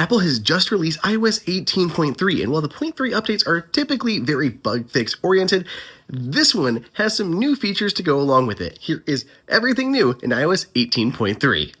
Apple has just released iOS 18.3, and while the point 3 updates are typically very bug fix oriented, this one has some new features to go along with it. Here is everything new in iOS 18.3.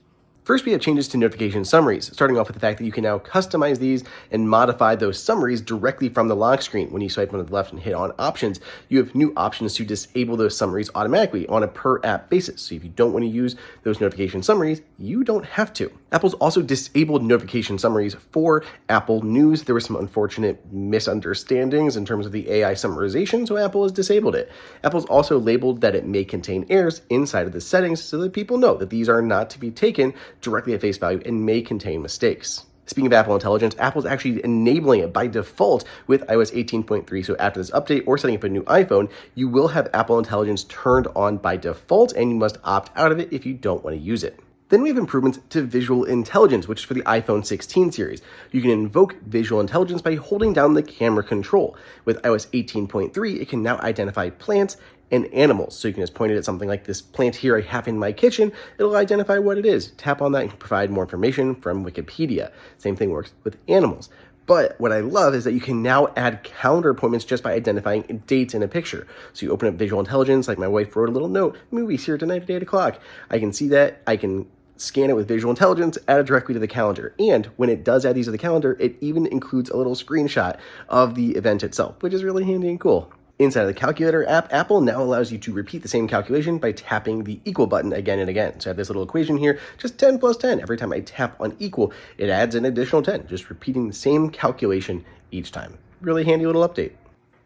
First, we have changes to notification summaries, starting off with the fact that you can now customize these and modify those summaries directly from the lock screen. When you swipe on the left and hit on options, you have new options to disable those summaries automatically on a per app basis. So if you don't want to use those notification summaries, you don't have to. Apple's also disabled notification summaries for Apple News. There were some unfortunate misunderstandings in terms of the AI summarization, so Apple has disabled it. Apple's also labeled that it may contain errors inside of the settings so that people know that these are not to be taken directly at face value and may contain mistakes. Speaking of Apple Intelligence, Apple's actually enabling it by default with iOS 18.3. So after this update or setting up a new iPhone, you will have Apple Intelligence turned on by default, and you must opt out of it if you don't want to use it. Then we have improvements to visual intelligence, which is for the iPhone 16 series. You can invoke visual intelligence by holding down the camera control. With iOS 18.3, it can now identify plants and animals. So you can just point it at something like this plant here I have in my kitchen. It'll identify what it is. Tap on that and provide more information from Wikipedia. Same thing works with animals. But what I love is that you can now add calendar appointments just by identifying dates in a picture. So you open up visual intelligence, like my wife wrote a little note, movies here tonight at 8 o'clock. I can see that. I can scan it with visual intelligence, add it directly to the calendar. And when it does add these to the calendar, it even includes a little screenshot of the event itself, which is really handy and cool. Inside of the calculator app, Apple now allows you to repeat the same calculation by tapping the equal button again and again. So I have this little equation here, just 10 plus 10. Every time I tap on equal, it adds an additional 10, just repeating the same calculation each time. Really handy little update.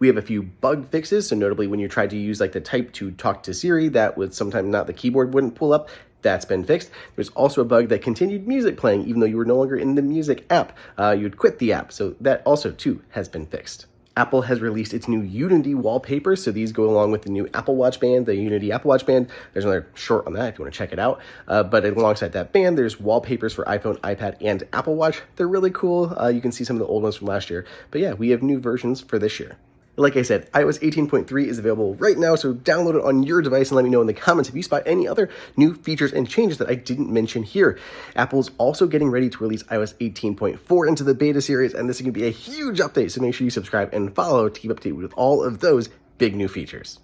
We have a few bug fixes, so notably when you tried to use like the type to talk to Siri, that would sometimes not the keyboard wouldn't pull up. That's been fixed. There's also a bug that continued music playing even though you were no longer in the music app. You'd quit the app, so that also too has been fixed. Apple has released its new Unity wallpaper, so these go along with the new Apple Watch band, the Unity Apple Watch band. There's another short on that if you want to check it out. But alongside that band, there's wallpapers for iPhone, iPad, and Apple Watch. They're really cool. You can see some of the old ones from last year. But yeah, we have new versions for this year. Like I said, iOS 18.3 is available right now, so download it on your device and let me know in the comments if you spot any other new features and changes that I didn't mention here. Apple's also getting ready to release iOS 18.4 into the beta series, and this is going to be a huge update, so make sure you subscribe and follow to keep updated with all of those big new features.